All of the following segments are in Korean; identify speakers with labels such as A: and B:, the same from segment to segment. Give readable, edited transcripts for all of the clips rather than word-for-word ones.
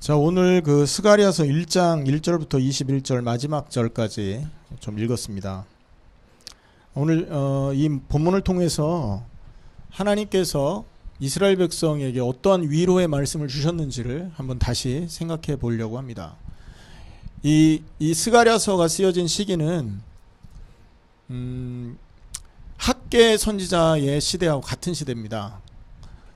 A: 자, 오늘 그 스가랴서 1장 1절부터 21절 마지막 절까지 좀 읽었습니다. 오늘 이 본문을 통해서 하나님께서 이스라엘 백성에게 어떠한 위로의 말씀을 주셨는지를 한번 다시 생각해 보려고 합니다. 이 스가랴서가 쓰여진 시기는 학개 선지자의 시대하고 같은 시대입니다.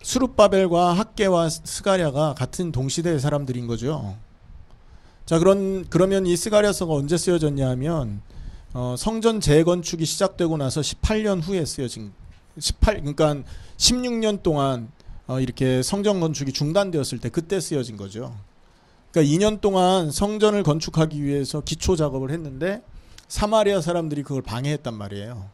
A: 스룹바벨과 학개와 스가랴가 같은 동시대의 사람들인 거죠. 자, 그러면 이 스가랴서가 언제 쓰여졌냐 하면 성전 재건축이 시작되고 나서 18년 후에 쓰여진 그러니까 16년 동안 이렇게 성전 건축이 중단되었을 때 그때 쓰여진 거죠. 그러니까 2년 동안 성전을 건축하기 위해서 기초 작업을 했는데 사마리아 사람들이 그걸 방해했단 말이에요.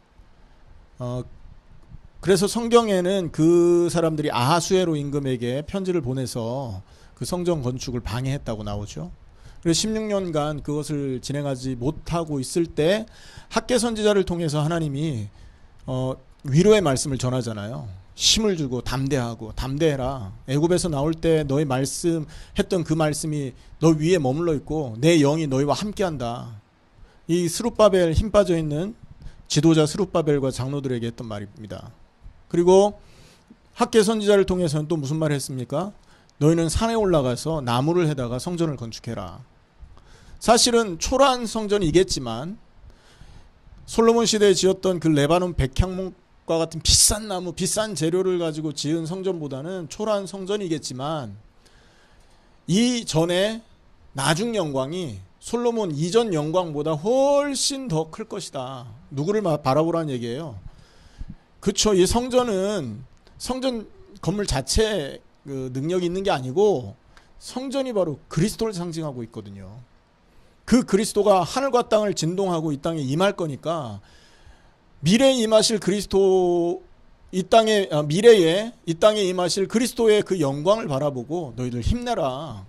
A: 그래서 성경에는 그 사람들이 아하수에로 임금에게 편지를 보내서 그 성전 건축을 방해했다고 나오죠. 그래서 16년간 그것을 진행하지 못하고 있을 때 학개 선지자를 통해서 하나님이 위로의 말씀을 전하잖아요. 힘을 주고 담대해라. 애굽에서 나올 때 너희 말씀했던 그 말씀이 너 위에 머물러 있고 내 영이 너희와 함께한다. 이 스룹바벨 힘 빠져 있는 지도자 스룹바벨과 장로들에게 했던 말입니다. 그리고 학개 선지자를 통해서는 또 무슨 말을 했습니까? 너희는 산에 올라가서 나무를 해다가 성전을 건축해라. 사실은 초라한 성전이겠지만 솔로몬 시대에 지었던 그 레바논 백향목과 같은 비싼 나무, 비싼 재료를 가지고 지은 성전보다는 초라한 성전이겠지만 이 전에 나중 영광이 솔로몬 이전 영광보다 훨씬 더 클 것이다. 누구를 바라보라는 얘기예요. 그렇죠. 이 성전 건물 자체 그 능력이 있는 게 아니고 성전이 바로 그리스도를 상징하고 있거든요. 그 그리스도가 하늘과 땅을 진동하고 이 땅에 임할 거니까 미래에 임하실 그리스도 미래에 이 땅에 임하실 그리스도의 그 영광을 바라보고 너희들 힘내라.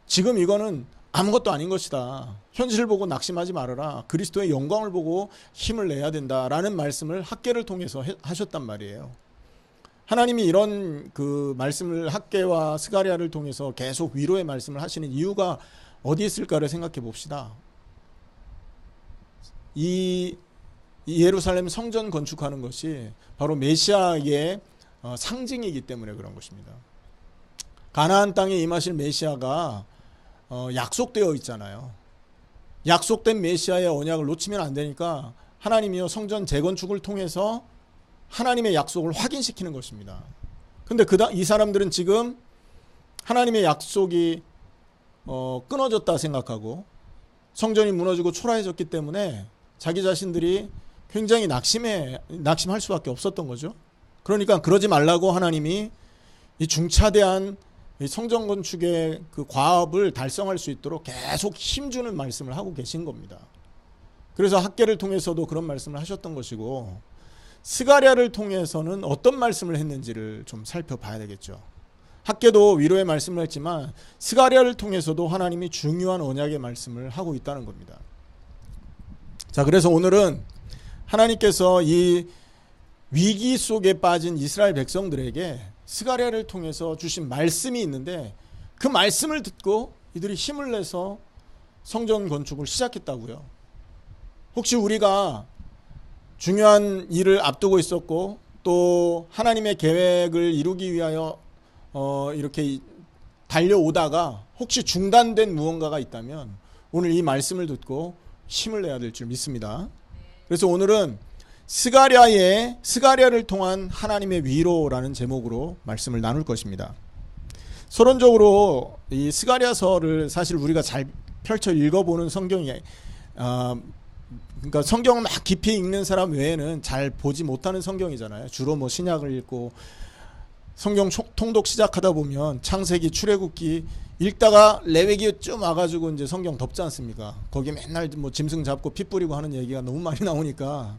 A: 지금 이거는 아무것도 아닌 것이다. 현실을 보고 낙심하지 말아라. 그리스도의 영광을 보고 힘을 내야 된다라는 말씀을 학개를 통해서 하셨단 말이에요. 하나님이 이런 그 말씀을 학개와 스가랴를 통해서 계속 위로의 말씀을 하시는 이유가 어디 있을까를 생각해 봅시다. 이 예루살렘 성전 건축하는 것이 바로 메시아의 상징이기 때문에 그런 것입니다. 가나안 땅에 임하실 메시아가 약속되어 있잖아요. 약속된 메시아의 언약을 놓치면 안 되니까 하나님이요 성전 재건축을 통해서 하나님의 약속을 확인시키는 것입니다. 근데 이 사람들은 지금 하나님의 약속이 끊어졌다 생각하고 성전이 무너지고 초라해졌기 때문에 자기 자신들이 굉장히 낙심할 수밖에 없었던 거죠. 그러니까 그러지 말라고 하나님이 이 중차대한 이 성전 건축의 그 과업을 달성할 수 있도록 계속 힘주는 말씀을 하고 계신 겁니다. 그래서 학개를 통해서도 그런 말씀을 하셨던 것이고 스가랴를 통해서는 어떤 말씀을 했는지를 좀 살펴봐야 되겠죠. 학개도 위로의 말씀을 했지만 스가랴를 통해서도 하나님이 중요한 언약의 말씀을 하고 있다는 겁니다. 자, 그래서 오늘은 하나님께서 이 위기 속에 빠진 이스라엘 백성들에게 스가랴를 통해서 주신 말씀이 있는데 그 말씀을 듣고 이들이 힘을 내서 성전 건축을 시작했다고요. 혹시 우리가 중요한 일을 앞두고 있었고 또 하나님의 계획을 이루기 위하여 이렇게 달려오다가 혹시 중단된 무언가가 있다면 오늘 이 말씀을 듣고 힘을 내야 될 줄 믿습니다. 그래서 오늘은 스가랴를 통한 하나님의 위로라는 제목으로 말씀을 나눌 것입니다. 서론적으로 이 스가랴서를 사실 우리가 잘 펼쳐 읽어보는 성경이 그러니까 성경을 막 깊이 읽는 사람 외에는 잘 보지 못하는 성경이잖아요. 주로 뭐 신약을 읽고 성경 통독 시작하다 보면 창세기, 출애굽기 읽다가 레위기쯤 와가지고 이제 성경 덮지 않습니까? 거기 맨날 뭐 짐승 잡고 피 뿌리고 하는 얘기가 너무 많이 나오니까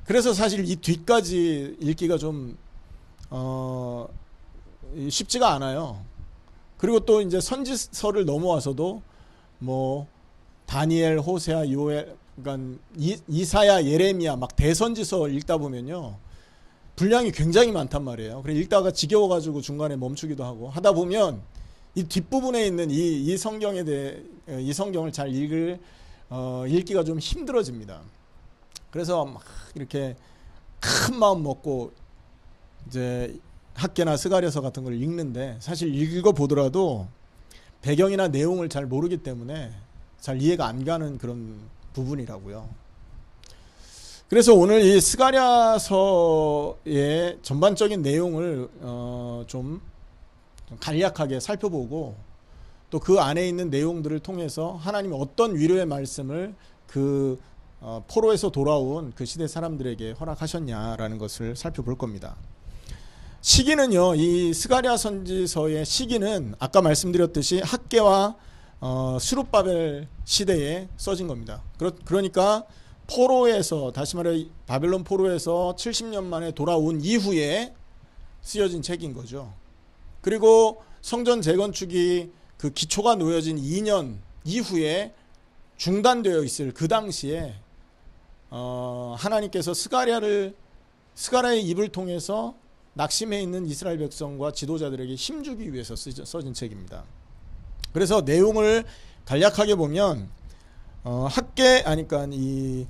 A: 그래서 사실 이 뒤까지 읽기가 좀 쉽지가 않아요. 그리고 또 이제 선지서를 넘어와서도 뭐 다니엘, 호세아, 요엘, 그러니까 이사야, 예레미야 막 대선지서 읽다 보면요 분량이 굉장히 많단 말이에요. 그래서 읽다가 지겨워가지고 중간에 멈추기도 하고 하다 보면 이 뒷부분에 있는 이 성경에 대해 이 성경을 잘 읽기가 좀 힘들어집니다. 그래서 막 이렇게 큰 마음 먹고 이제 학개나 스가랴서 같은 걸 읽는데, 사실 읽어 보더라도 배경이나 내용을 잘 모르기 때문에 잘 이해가 안 가는 그런 부분이라고요. 그래서 오늘 이 스가랴서의 전반적인 내용을 좀 간략하게 살펴보고, 또 그 안에 있는 내용들을 통해서 하나님이 어떤 위로의 말씀을 그 포로에서 돌아온 그 시대 사람들에게 허락하셨냐라는 것을 살펴볼 겁니다. 시기는요, 이 스가랴 선지서의 시기는 아까 말씀드렸듯이 학개와 스룹바벨 시대에 써진 겁니다. 그러니까 포로에서, 다시 말해 바벨론 포로에서 70년 만에 돌아온 이후에 쓰여진 책인 거죠. 그리고 성전 재건축이 그 기초가 놓여진 2년 이후에 중단되어 있을 그 당시에 하나님께서 스가랴의 입을 통해서 낙심해 있는 이스라엘 백성과 지도자들에게 힘주기 위해서 써진 책입니다. 그래서 내용을 간략하게 보면 그러니까 이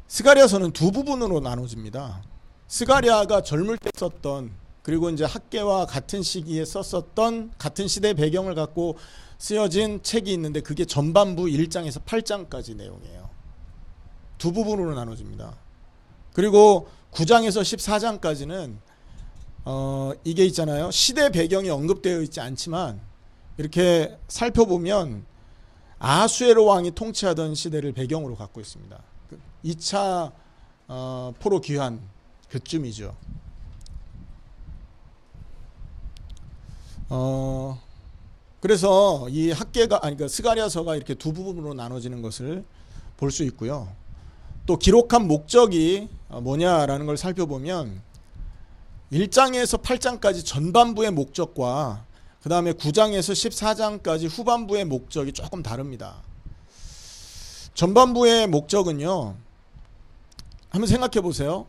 A: 스가랴서는 두 부분으로 나눠집니다. 스가랴가 젊을 때 썼던, 그리고 이제 학개와 같은 시기에 썼었던, 같은 시대 배경을 갖고 쓰여진 책이 있는데, 그게 전반부 1장에서 8장까지 내용이에요. 두 부분으로 나눠집니다. 그리고 9장에서 14장까지는 이게 있잖아요. 시대 배경이 언급되어 있지 않지만 이렇게 살펴보면 아하수에로 왕이 통치하던 시대를 배경으로 갖고 있습니다. 2차 포로 귀환 그쯤이죠. 그래서 이 그러니까 스가랴서가 이렇게 두 부분으로 나눠지는 것을 볼 수 있고요. 또 기록한 목적이 뭐냐라는 걸 살펴보면 1장에서 8장까지 전반부의 목적과 그 다음에 9장에서 14장까지 후반부의 목적이 조금 다릅니다. 전반부의 목적은요, 한번 생각해 보세요.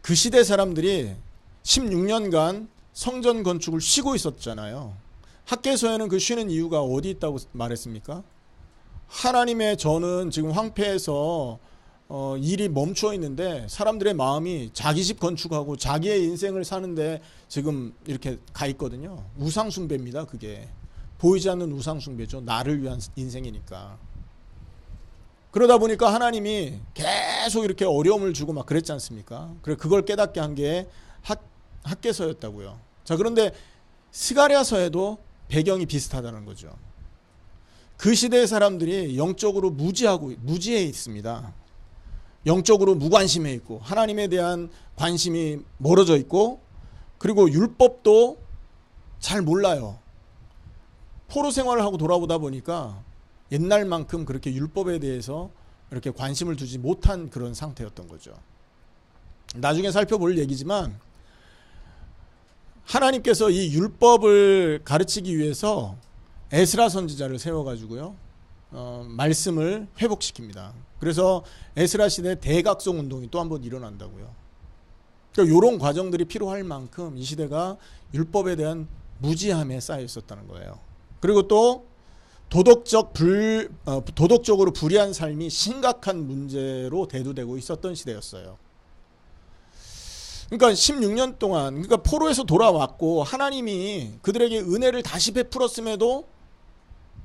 A: 그 시대 사람들이 16년간 성전 건축을 쉬고 있었잖아요. 학개서에는 그 쉬는 이유가 어디 있다고 말했습니까? 하나님의 전은 지금 황폐해서 일이 멈춰 있는데 사람들의 마음이 자기 집 건축하고 자기의 인생을 사는데 지금 이렇게 가 있거든요. 우상숭배입니다. 그게 보이지 않는 우상숭배죠. 나를 위한 인생이니까. 그러다 보니까 하나님이 계속 이렇게 어려움을 주고 막 그랬지 않습니까? 그래, 그걸 깨닫게 한 게 학개서였다고요. 자, 그런데 스가랴서에도 배경이 비슷하다는 거죠. 그 시대의 사람들이 영적으로 무지해 있습니다. 영적으로 무관심해 있고 하나님에 대한 관심이 멀어져 있고, 그리고 율법도 잘 몰라요. 포로 생활을 하고 돌아오다 보니까 옛날만큼 그렇게 율법에 대해서 이렇게 관심을 두지 못한 그런 상태였던 거죠. 나중에 살펴볼 얘기지만 하나님께서 이 율법을 가르치기 위해서 에스라 선지자를 세워가지고요, 말씀을 회복시킵니다. 그래서 에스라 시대 대각성 운동이 또 한 번 일어난다고요. 그러니까 이런 과정들이 필요할 만큼 이 시대가 율법에 대한 무지함에 쌓여 있었다는 거예요. 그리고 또 도덕적으로 불의한 삶이 심각한 문제로 대두되고 있었던 시대였어요. 그러니까 16년 동안, 그러니까 포로에서 돌아왔고 하나님이 그들에게 은혜를 다시 베풀었음에도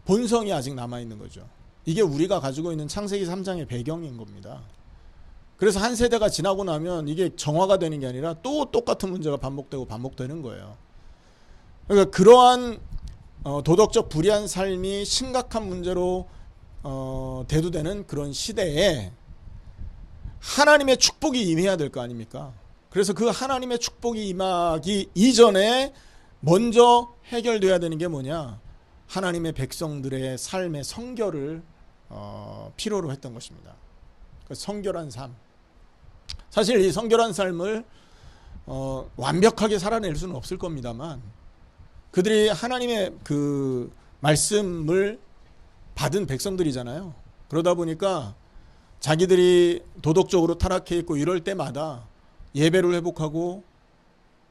A: 본성이 아직 남아있는 거죠. 이게 우리가 가지고 있는 창세기 3장의 배경인 겁니다. 그래서 한 세대가 지나고 나면 이게 정화가 되는 게 아니라 또 똑같은 문제가 반복되는 거예요. 그러니까 그러한 도덕적 불의한 삶이 심각한 문제로 대두되는 그런 시대에 하나님의 축복이 임해야 될 거 아닙니까? 그래서 그 하나님의 축복이 임하기 이전에 먼저 해결돼야 되는 게 뭐냐? 하나님의 백성들의 삶의 성결을 필요로 했던 것입니다. 성결한 삶. 사실 이 성결한 삶을 완벽하게 살아낼 수는 없을 겁니다만, 그들이 하나님의 그 말씀을 받은 백성들이잖아요. 그러다 보니까 자기들이 도덕적으로 타락해 있고 이럴 때마다 예배를 회복하고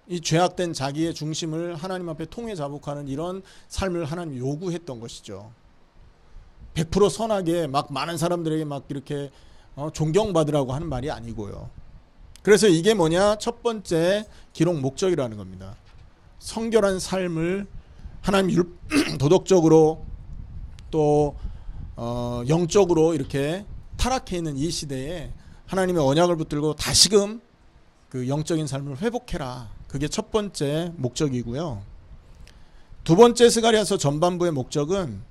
A: 이 죄악된 자기의 중심을 하나님 앞에 통해 자복하는 이런 삶을 하나님이 요구했던 것이죠. 100% 선하게 막 많은 사람들에게 막 이렇게 존경받으라고 하는 말이 아니고요. 그래서 이게 뭐냐? 첫 번째 기록 목적이라는 겁니다. 성결한 삶을 하나님 도덕적으로 또 영적으로 이렇게 타락해 있는 이 시대에 하나님의 언약을 붙들고 다시금 그 영적인 삶을 회복해라. 그게 첫 번째 목적이고요. 두 번째 스가랴서 전반부의 목적은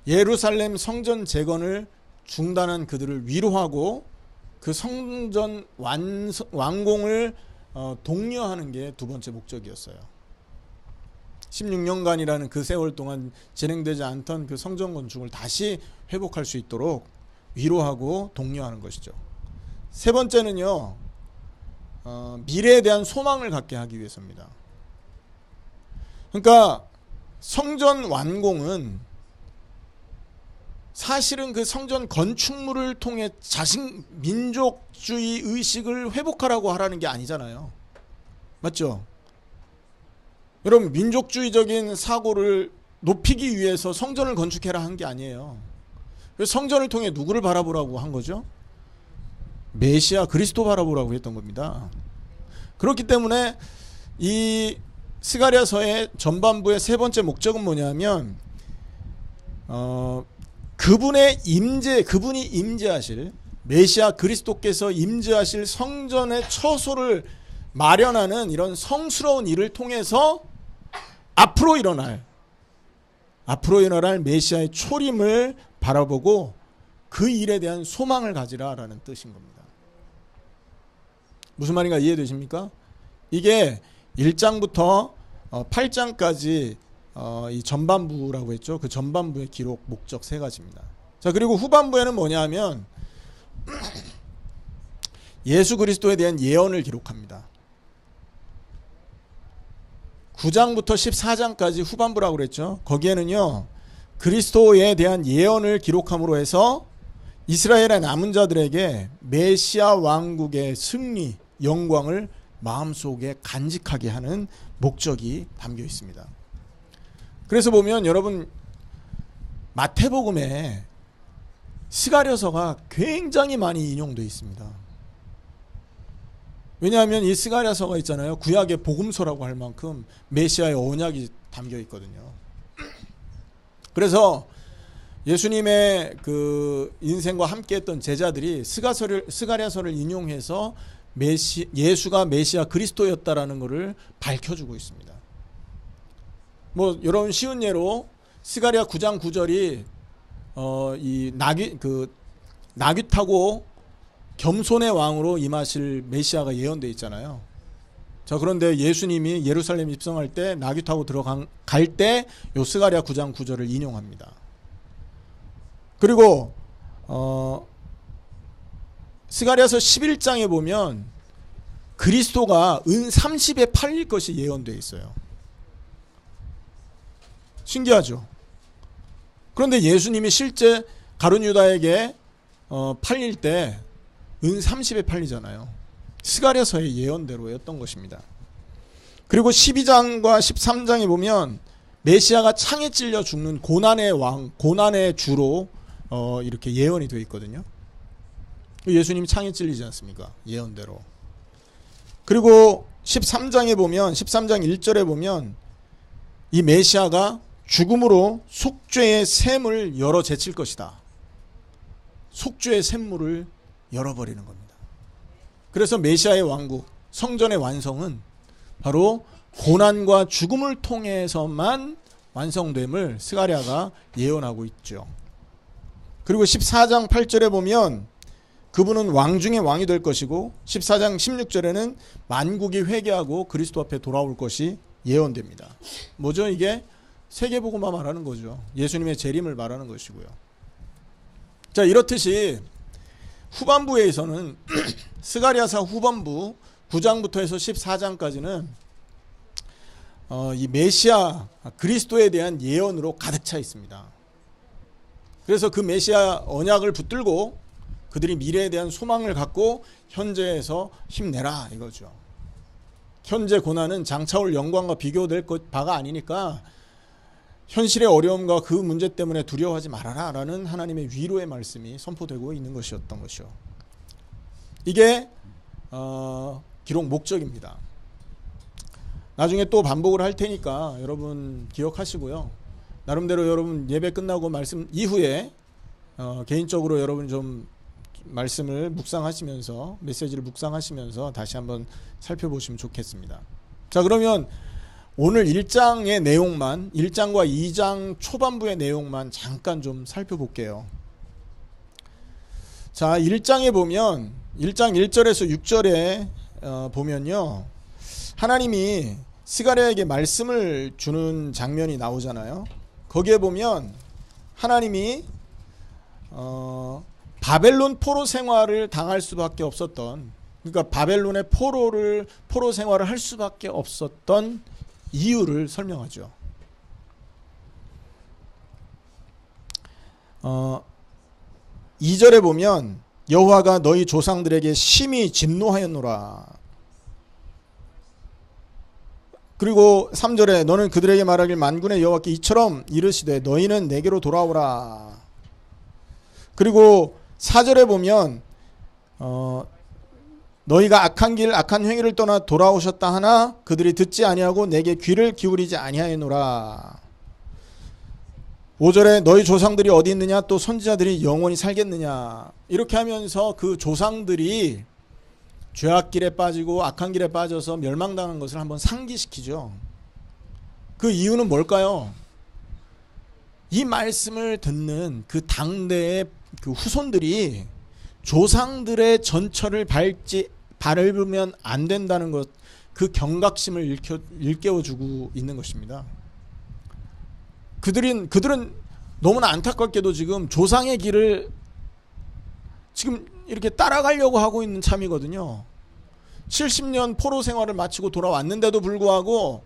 A: 예루살렘 성전 재건을 중단한 그들을 위로하고 그 성전 완공을 독려하는 게 두 번째 목적이었어요. 16년간이라는 그 세월 동안 진행되지 않던 그 성전 건축을 다시 회복할 수 있도록 위로하고 독려하는 것이죠. 세 번째는요, 미래에 대한 소망을 갖게 하기 위해서입니다. 그러니까 성전 완공은 사실은 그 성전 건축물을 통해 민족주의 의식을 회복하라고 하라는 게 아니잖아요. 맞죠? 여러분, 민족주의적인 사고를 높이기 위해서 성전을 건축해라 한 게 아니에요. 성전을 통해 누구를 바라보라고 한 거죠? 메시아 그리스도 바라보라고 했던 겁니다. 그렇기 때문에 이 스가랴서의 전반부의 세 번째 목적은 뭐냐면 그분이 임재하실 메시아 그리스도께서 임재하실 성전의 처소를 마련하는 이런 성스러운 일을 통해서 앞으로 일어날 메시아의 초림을 바라보고 그 일에 대한 소망을 가지라라는 뜻인 겁니다. 무슨 말인가 이해되십니까? 이게 1장부터 8장까지 이 전반부라고 했죠. 그 전반부의 기록 목적 세 가지입니다. 자, 그리고 후반부에는 뭐냐 하면 예수 그리스도에 대한 예언을 기록합니다. 9장부터 14장까지 후반부라고 그랬죠. 거기에는요, 그리스도에 대한 예언을 기록함으로 해서 이스라엘의 남은 자들에게 메시아 왕국의 승리, 영광을 마음속에 간직하게 하는 목적이 담겨 있습니다. 그래서 보면 여러분, 마태복음에 스가랴서가 굉장히 많이 인용되어 있습니다. 왜냐하면 이 스가랴서가 있잖아요. 구약의 복음서라고 할 만큼 메시아의 언약이 담겨 있거든요. 그래서 예수님의 그 인생과 함께했던 제자들이 스가랴서를 인용해서 예수가 메시아 그리스도였다라는 것을 밝혀주고 있습니다. 뭐 여러분 쉬운 예로 스가랴 9장 9절이 이 나귀 타고 겸손의 왕으로 임하실 메시아가 예언되어 있잖아요. 자, 그런데 예수님이 예루살렘 입성할 때 나귀 타고 갈 때 요 스가랴 9장 9절을 인용합니다. 그리고 스가랴서 11장에 보면 그리스도가 은 30에 팔릴 것이 예언되어 있어요. 신기하죠? 그런데 예수님이 실제 가룟 유다에게 팔릴 때 은 30에 팔리잖아요. 스가랴서의 예언대로였던 것입니다. 그리고 12장과 13장에 보면 메시아가 창에 찔려 죽는 고난의 왕, 고난의 주로 이렇게 예언이 되어 있거든요. 예수님이 창에 찔리지 않습니까? 예언대로. 그리고 13장에 보면 13장 1절에 보면 이 메시아가 죽음으로 속죄의 샘을 열어 제칠 것이다. 속죄의 샘물을 열어버리는 겁니다. 그래서 메시아의 왕국, 성전의 완성은 바로 고난과 죽음을 통해서만 완성됨을 스가랴가 예언하고 있죠. 그리고 14장 8절에 보면 그분은 왕 중에 왕이 될 것이고 14장 16절에는 만국이 회개하고 그리스도 앞에 돌아올 것이 예언됩니다. 뭐죠? 이게 세계복음화 말하는 거죠. 예수님의 재림을 말하는 것이고요. 자, 이렇듯이 후반부에서는 스가랴서 후반부 9장부터 해서 14장까지는 이 메시아 그리스도에 대한 예언으로 가득 차 있습니다. 그래서 그 메시아 언약을 붙들고 그들이 미래에 대한 소망을 갖고 현재에서 힘내라 이거죠. 현재 고난은 장차올 영광과 비교될 바가 아니니까 현실의 어려움과 그 문제 때문에 두려워하지 말아라 라는 하나님의 위로의 말씀이 선포되고 있는 것이었던 것이요. 이게 기록 목적입니다. 나중에 또 반복을 할 테니까 여러분 기억하시고요. 나름대로 여러분 예배 끝나고 말씀 이후에 개인적으로 여러분 좀 말씀을 묵상하시면서 메시지를 묵상하시면서 다시 한번 살펴보시면 좋겠습니다. 자, 그러면 오늘 1장의 내용만 1장과 2장 초반부의 내용만 잠깐 좀 살펴볼게요. 자, 1장에 보면 1장 1절에서 6절에 보면요, 하나님이 스가랴에게 말씀을 주는 장면이 나오잖아요. 거기에 보면 하나님이 바벨론 포로 생활을 당할 수밖에 없었던, 그러니까 바벨론의 포로 생활을 할 수밖에 없었던 이유를 설명하죠. 2절에 보면 여호와가 너희 조상들에게 심히 진노하였노라. 그리고 3절에 너는 그들에게 말하길 만군의 여호와께 이처럼 이르시되 너희는 내게로 돌아오라. 그리고 4절에 보면 너희가 악한 길 악한 행위를 떠나 돌아오셨다 하나 그들이 듣지 아니하고 내게 귀를 기울이지 아니하였노라. 5절에 너희 조상들이 어디 있느냐 또 선지자들이 영원히 살겠느냐. 이렇게 하면서 그 조상들이 죄악길에 빠지고 악한 길에 빠져서 멸망당한 것을 한번 상기시키죠. 그 이유는 뭘까요? 이 말씀을 듣는 그 당대의 그 후손들이 조상들의 전철을 밟으면 안 된다는 것, 그 경각심을 일깨워주고 있는 것입니다. 그들은 너무나 안타깝게도 지금 조상의 길을 지금 이렇게 따라가려고 하고 있는 참이거든요. 70년 포로 생활을 마치고 돌아왔는데도 불구하고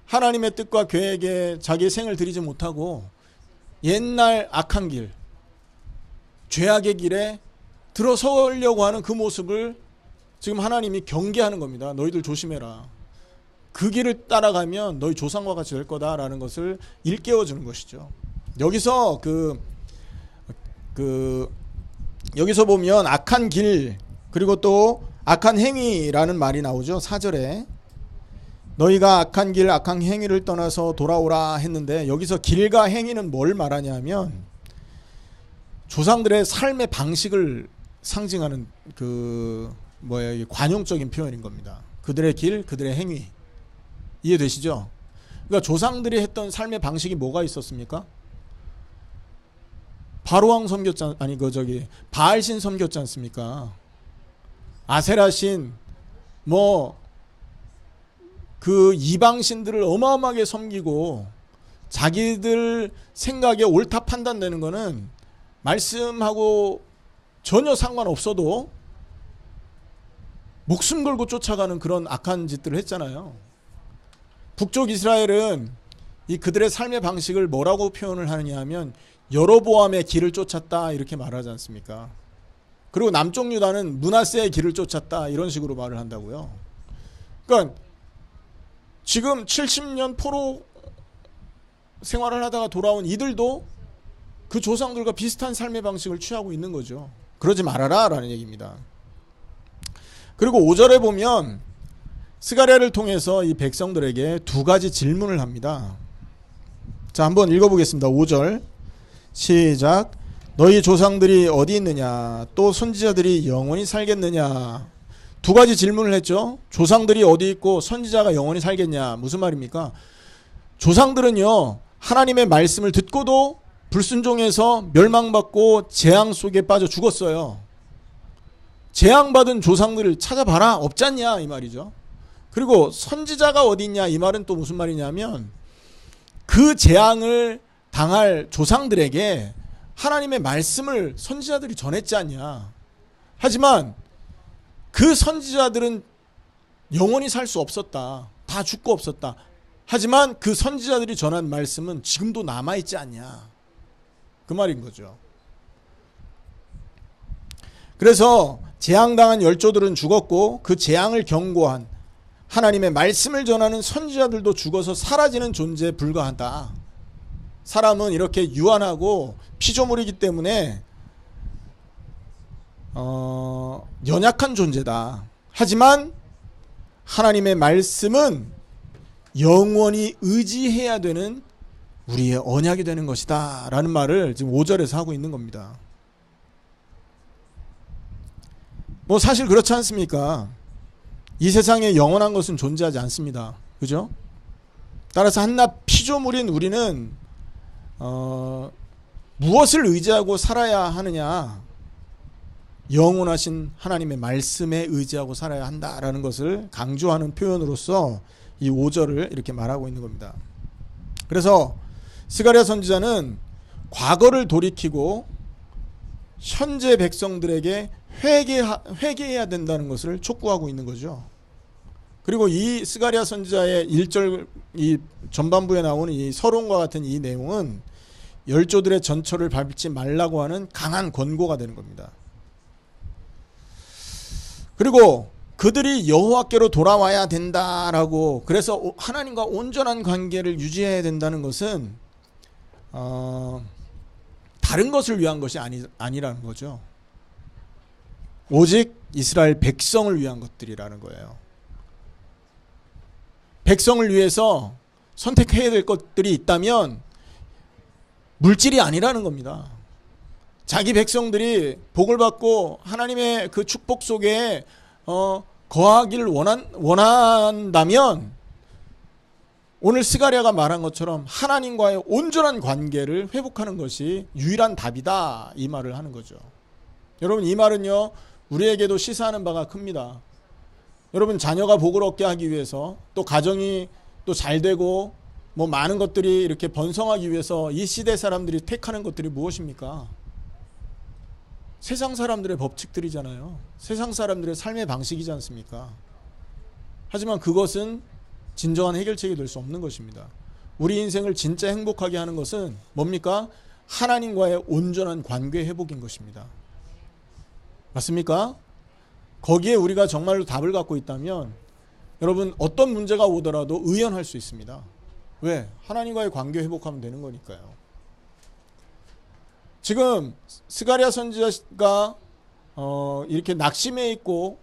A: 하나님의 뜻과 계획에 자기의 생을 들이지 못하고 옛날 악한 길, 죄악의 길에 들어서려고 하는 그 모습을 지금 하나님이 경계하는 겁니다. 너희들 조심해라. 그 길을 따라가면 너희 조상과 같이 될 거다라는 것을 일깨워주는 것이죠. 여기서 여기서 보면 악한 길 그리고 또 악한 행위라는 말이 나오죠. 4절에 너희가 악한 길 악한 행위를 떠나서 돌아오라 했는데 여기서 길과 행위는 뭘 말하냐면 조상들의 삶의 방식을 상징하는 관용적인 표현인 겁니다. 그들의 길, 그들의 행위. 이해되시죠? 그러니까 조상들이 했던 삶의 방식이 뭐가 있었습니까? 바로왕 섬겼지, 바알신 섬겼지 않습니까? 아세라신, 그 이방신들을 어마어마하게 섬기고 자기들 생각에 옳다 판단되는 거는 말씀하고 전혀 상관없어도 목숨 걸고 쫓아가는 그런 악한 짓들을 했잖아요. 북쪽 이스라엘은 이 그들의 삶의 방식을 뭐라고 표현을 하느냐 하면 여로보암의 길을 쫓았다 이렇게 말하지 않습니까? 그리고 남쪽 유다는 므낫세의 길을 쫓았다 이런 식으로 말을 한다고요. 그러니까 지금 70년 포로 생활을 하다가 돌아온 이들도 그 조상들과 비슷한 삶의 방식을 취하고 있는 거죠. 그러지 말아라 라는 얘기입니다. 그리고 5절에 보면 스가랴를 통해서 이 백성들에게 두 가지 질문을 합니다. 자, 한번 읽어보겠습니다. 5절 시작. 너희 조상들이 어디 있느냐 또 선지자들이 영원히 살겠느냐. 두 가지 질문을 했죠. 조상들이 어디 있고 선지자가 영원히 살겠냐. 무슨 말입니까? 조상들은요 하나님의 말씀을 듣고도 불순종해서 멸망받고 재앙 속에 빠져 죽었어요. 재앙받은 조상들을 찾아봐라. 없지 않냐 이 말이죠. 그리고 선지자가 어디 있냐 이 말은 또 무슨 말이냐면 그 재앙을 당할 조상들에게 하나님의 말씀을 선지자들이 전했지 않냐. 하지만 그 선지자들은 영원히 살 수 없었다. 다 죽고 없었다. 하지만 그 선지자들이 전한 말씀은 지금도 남아있지 않냐. 그 말인 거죠. 그래서 재앙당한 열조들은 죽었고 그 재앙을 경고한 하나님의 말씀을 전하는 선지자들도 죽어서 사라지는 존재에 불과하다. 사람은 이렇게 유한하고 피조물이기 때문에 연약한 존재다. 하지만 하나님의 말씀은 영원히 의지해야 되는 우리의 언약이 되는 것이다 라는 말을 지금 5절에서 하고 있는 겁니다. 뭐 사실 그렇지 않습니까? 이 세상에 영원한 것은 존재하지 않습니다. 그죠? 따라서 한낱 피조물인 우리는 무엇을 의지하고 살아야 하느냐? 영원하신 하나님의 말씀에 의지하고 살아야 한다라는 것을 강조하는 표현으로서 이 5절을 이렇게 말하고 있는 겁니다. 그래서 스가랴 선지자는 과거를 돌이키고 현재 백성들에게 회개해야 된다는 것을 촉구하고 있는 거죠. 그리고 이 스가랴 선지자의 1절 이 전반부에 나오는 이 서론과 같은 이 내용은 열조들의 전철을 밟지 말라고 하는 강한 권고가 되는 겁니다. 그리고 그들이 여호와께로 돌아와야 된다라고, 그래서 하나님과 온전한 관계를 유지해야 된다는 것은 다른 것을 위한 것이 아니라는 거죠. 오직 이스라엘 백성을 위한 것들이라는 거예요. 백성을 위해서 선택해야 될 것들이 있다면 물질이 아니라는 겁니다. 자기 백성들이 복을 받고 하나님의 그 축복 속에 거하기를 원한다면 오늘 스가랴가 말한 것처럼 하나님과의 온전한 관계를 회복하는 것이 유일한 답이다, 이 말을 하는 거죠. 여러분, 이 말은요 우리에게도 시사하는 바가 큽니다. 여러분, 자녀가 복을 얻게 하기 위해서, 또 가정이 또 잘 되고 뭐 많은 것들이 이렇게 번성하기 위해서 이 시대 사람들이 택하는 것들이 무엇입니까? 세상 사람들의 법칙들이잖아요. 세상 사람들의 삶의 방식이지 않습니까? 하지만 그것은 진정한 해결책이 될 수 없는 것입니다. 우리 인생을 진짜 행복하게 하는 것은 뭡니까? 하나님과의 온전한 관계 회복인 것입니다. 맞습니까? 거기에 우리가 정말로 답을 갖고 있다면 여러분, 어떤 문제가 오더라도 의연할 수 있습니다. 왜? 하나님과의 관계 회복하면 되는 거니까요. 지금 스가랴 선지자가 이렇게 낙심해 있고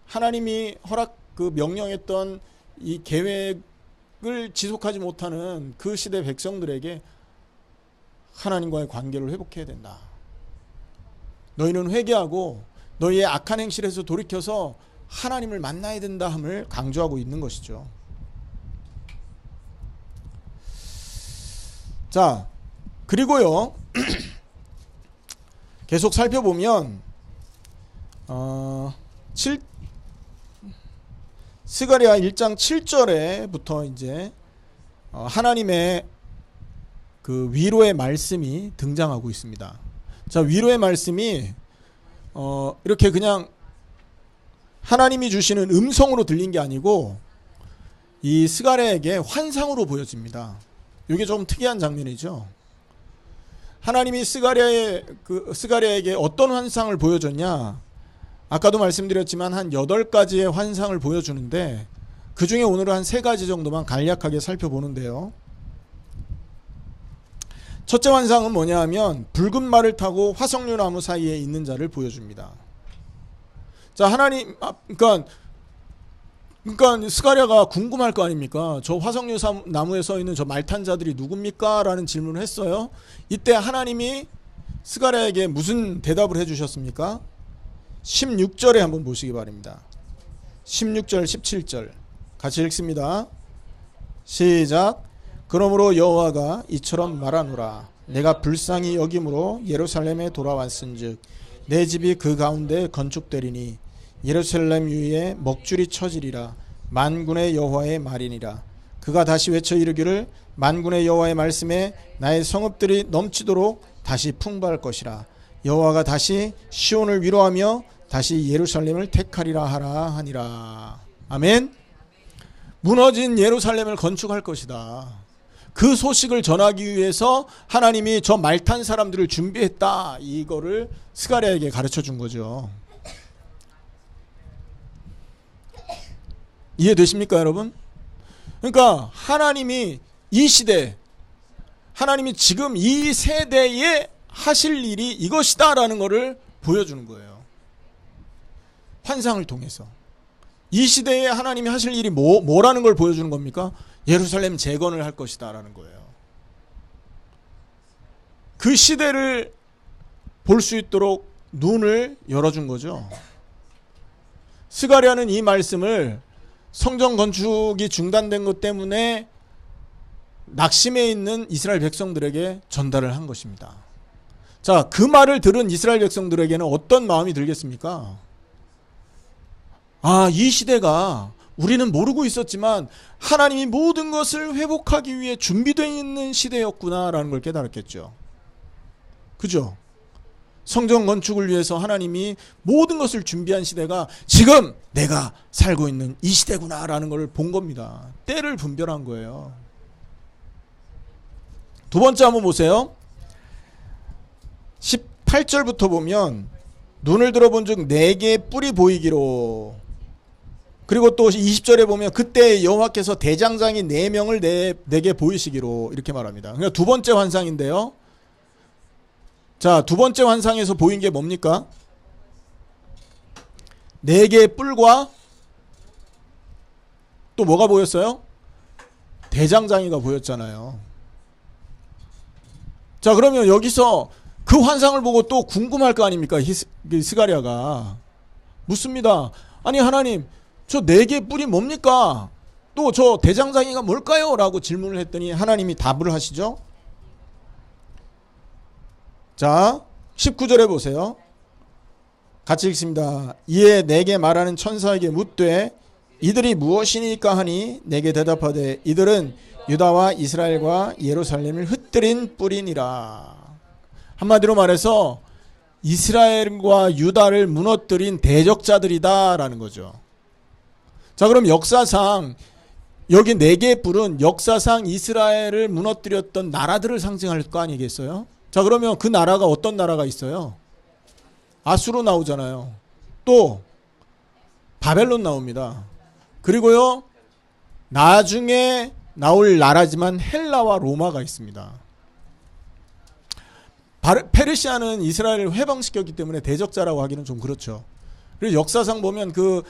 A: 하나님이 명령했던 이 계획을 지속하지 못하는 그 시대 백성들에게 하나님과의 관계를 회복해야 된다. 너희는 회개하고 너희의 악한 행실에서 돌이켜서 하나님을 만나야 된다함을 강조하고 있는 것이죠. 자, 그리고요 계속 살펴보면 스가랴 1장 7절에부터 이제 하나님의 그 위로의 말씀이 등장하고 있습니다. 자, 위로의 말씀이 이렇게 그냥 하나님이 주시는 음성으로 들린 게 아니고 이 스가랴에게 환상으로 보여집니다. 이게 좀 특이한 장면이죠. 하나님이 스가랴에게 어떤 환상을 보여줬냐? 아까도 말씀드렸지만 한 8가지의 환상을 보여주는데 그 중에 오늘은 한 3가지 정도만 간략하게 살펴보는데요. 첫째 환상은 뭐냐 하면 붉은 말을 타고 화석류 나무 사이에 있는 자를 보여줍니다. 자, 하나님, 그러니까 스가랴가 궁금할 거 아닙니까? 저 화석류 나무에 서 있는 저 말 탄 자들이 누굽니까? 라는 질문을 했어요. 이때 하나님이 스가랴에게 무슨 대답을 해주셨습니까? 16절에 한번 보시기 바랍니다. 16절 17절 같이 읽습니다. 시작. 그러므로 여호와가 이처럼 말하노라. 내가 불쌍히 여김으로 예루살렘에 돌아왔은즉 내 집이 그 가운데 건축되리니 예루살렘 위에 먹줄이 쳐지리라. 만군의 여호와의 말이니라. 그가 다시 외쳐 이르기를 만군의 여호와의 말씀에 나의 성읍들이 넘치도록 다시 풍부할 것이라. 여호와가 다시 시온을 위로하며 다시 예루살렘을 택하리라 하라 하니라. 아멘. 무너진 예루살렘을 건축할 것이다. 그 소식을 전하기 위해서 하나님이 저 말탄 사람들을 준비했다. 이거를 스가랴에게 가르쳐 준 거죠. 이해되십니까, 여러분? 그러니까 하나님이 이 시대, 하나님이 지금 이 세대에 하실 일이 이것이다라는 것을 보여주는 거예요. 환상을 통해서. 이 시대에 하나님이 하실 일이 뭐라는 걸 보여주는 겁니까? 예루살렘 재건을 할 것이다라는 거예요. 그 시대를 볼 수 있도록 눈을 열어준 거죠. 스가랴는 이 말씀을 성전 건축이 중단된 것 때문에 낙심해 있는 이스라엘 백성들에게 전달을 한 것입니다. 자, 그 말을 들은 이스라엘 백성들에게는 어떤 마음이 들겠습니까? 아, 이 시대가 우리는 모르고 있었지만 하나님이 모든 것을 회복하기 위해 준비되어 있는 시대였구나라는 걸 깨달았겠죠. 그죠? 성전 건축을 위해서 하나님이 모든 것을 준비한 시대가 지금 내가 살고 있는 이 시대구나라는 걸 본 겁니다. 때를 분별한 거예요. 두 번째 한번 보세요. 18절부터 보면 눈을 들어본 즉 네 개의 뿔이 보이기로, 그리고 또 20절에 보면 그때 여호와께서 대장장이 4명을 내게 보이시기로 이렇게 말합니다. 그러니까 두 번째 환상인데요. 자, 두 번째 환상에서 보인 게 뭡니까? 4개의 뿔과 또 뭐가 보였어요? 대장장이가 보였잖아요. 자, 그러면 여기서 그 환상을 보고 또 궁금할 거 아닙니까? 스가랴가 묻습니다. 아니 하나님, 저 4개의 뿔이 뭡니까? 또 저 대장장이가 뭘까요? 라고 질문을 했더니 하나님이 답을 하시죠. 자, 19절에 보세요. 같이 읽습니다. 이에 내게 말하는 천사에게 묻되 이들이 무엇이니까 하니 내게 대답하되 이들은 유다와 이스라엘과 예루살렘을 흩뜨린 뿔이니라. 한마디로 말해서 이스라엘과 유다를 무너뜨린 대적자들이다 라는 거죠. 자, 그럼 역사상 여기 4개의 뿔은 역사상 이스라엘을 무너뜨렸던 나라들을 상징할 거 아니겠어요? 자, 그러면 그 나라가 어떤 나라가 있어요? 아수르 나오잖아요. 또 바벨론 나옵니다. 그리고요, 나중에 나올 나라지만 헬라와 로마가 있습니다. 페르시아는 이스라엘을 해방시켰기 때문에 대적자라고 하기는 좀 그렇죠. 그리고 역사상 보면 그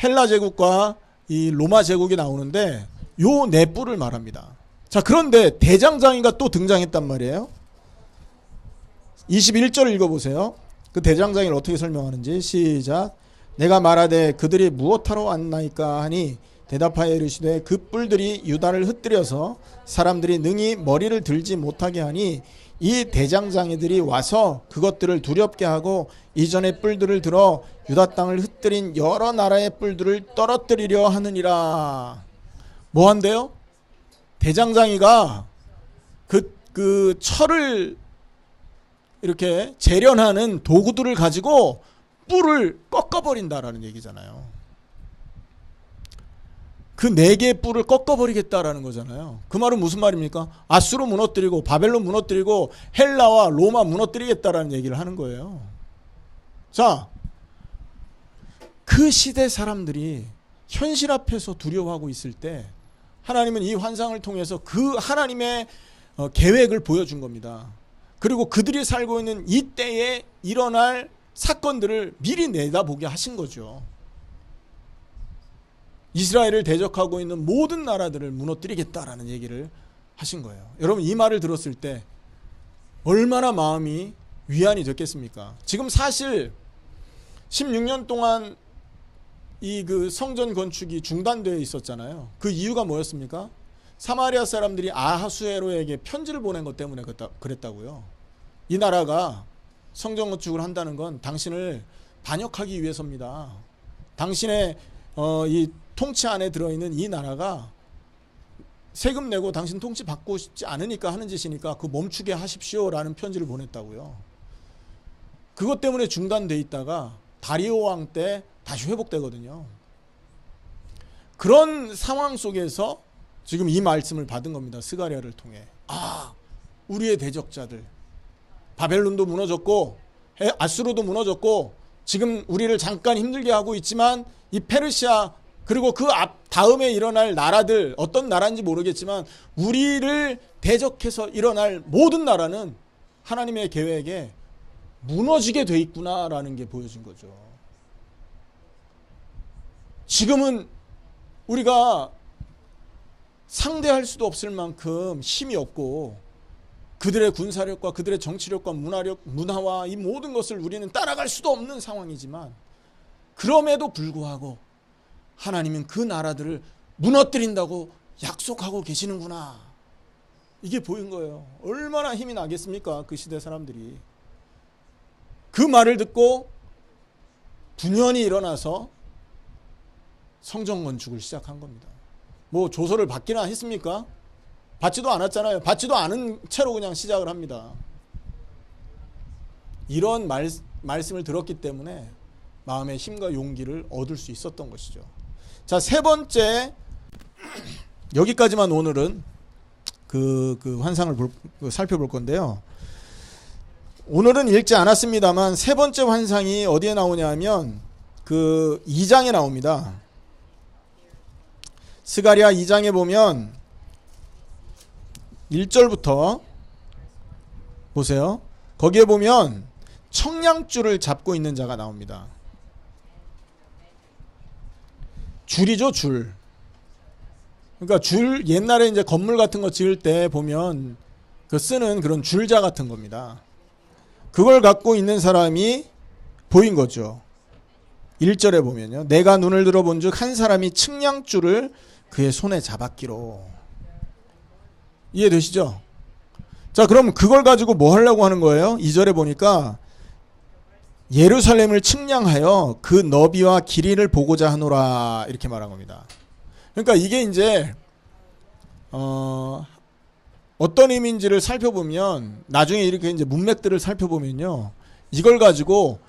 A: 헬라 제국과 이 로마 제국이 나오는데 요 네 뿔을 말합니다. 자, 그런데 대장장이가 또 등장했단 말이에요. 21절 읽어보세요. 그 대장장이를 어떻게 설명하는지. 시작. 내가 말하되 그들이 무엇하러 왔나이까 하니 대답하여 이르시되 그 뿔들이 유다를 흩뜨려서 사람들이 능히 머리를 들지 못하게 하니 이 대장장이들이 와서 그것들을 두렵게 하고 이전의 뿔들을 들어 유다 땅을 흩뜨린 여러 나라의 뿔들을 떨어뜨리려 하느니라. 뭐 한대요? 대장장이가 그 철을 이렇게 재련하는 도구들을 가지고 뿔을 꺾어버린다라는 얘기잖아요. 그 4개의 뿔을 꺾어버리겠다라는 거잖아요. 그 말은 무슨 말입니까? 아수르 무너뜨리고 바벨론 무너뜨리고 헬라와 로마 무너뜨리겠다라는 얘기를 하는 거예요. 자, 그 시대 사람들이 현실 앞에서 두려워하고 있을 때 하나님은 이 환상을 통해서 그 하나님의 계획을 보여준 겁니다. 그리고 그들이 살고 있는 이 때에 일어날 사건들을 미리 내다보게 하신 거죠. 이스라엘을 대적하고 있는 모든 나라들을 무너뜨리겠다라는 얘기를 하신 거예요. 여러분, 이 말을 들었을 때 얼마나 마음이 위안이 됐겠습니까? 지금 사실 16년 동안 이 그 성전 건축이 중단되어 있었잖아요. 그 이유가 뭐였습니까? 사마리아 사람들이 아하수에로에게 편지를 보낸 것 때문에 그랬다고요. 이 나라가 성전 건축을 한다는 건 당신을 반역하기 위해서입니다. 당신의 이 통치 안에 들어있는 이 나라가 세금 내고 당신 통치 받고 싶지 않으니까 하는 짓이니까 그 멈추게 하십시오라는 편지를 보냈다고요. 그것 때문에 중단돼 있다가 다리오 왕 때 다시 회복되거든요. 그런 상황 속에서 지금 이 말씀을 받은 겁니다. 스가랴를 통해. 아, 우리의 대적자들, 바벨론도 무너졌고 아수르도 무너졌고 지금 우리를 잠깐 힘들게 하고 있지만 이 페르시아 그리고 그 다음에 일어날 나라들, 어떤 나라인지 모르겠지만 우리를 대적해서 일어날 모든 나라는 하나님의 계획에 무너지게 돼 있구나라는 게 보여진 거죠. 지금은 우리가 상대할 수도 없을 만큼 힘이 없고 그들의 군사력과 그들의 정치력과 문화와 이 모든 것을 우리는 따라갈 수도 없는 상황이지만 그럼에도 불구하고 하나님은 그 나라들을 무너뜨린다고 약속하고 계시는구나. 이게 보인 거예요. 얼마나 힘이 나겠습니까? 그 시대 사람들이. 그 말을 듣고 분연히 일어나서 성전 건축을 시작한 겁니다. 뭐 조서를 받기나 했습니까? 받지도 않았잖아요. 받지도 않은 채로 그냥 시작을 합니다. 이런 말씀을 들었기 때문에 마음의 힘과 용기를 얻을 수 있었던 것이죠. 자, 세 번째, 여기까지만 오늘은 그 환상을 살펴볼 건데요. 오늘은 읽지 않았습니다만 세 번째 환상이 어디에 나오냐면 그 2장에 나옵니다. 스가랴 2장에 보면 1절부터 보세요. 거기에 보면 청량줄을 잡고 있는 자가 나옵니다. 줄이죠, 줄. 그러니까 줄, 옛날에 이제 건물 같은 거 지을 때 보면 그 쓰는 그런 줄자 같은 겁니다. 그걸 갖고 있는 사람이 보인 거죠. 1절에 보면요. 내가 눈을 들어본 즉 한 사람이 측량줄을 그의 손에 잡았기로. 이해되시죠? 자, 그럼 그걸 가지고 뭐 하려고 하는 거예요? 2절에 보니까 예루살렘을 측량하여 그 너비와 길이를 보고자 하노라 이렇게 말한 겁니다. 그러니까 이게 이제 어떤 의미인지를 살펴보면 나중에 이렇게 이제 문맥들을 살펴보면요, 이걸 가지고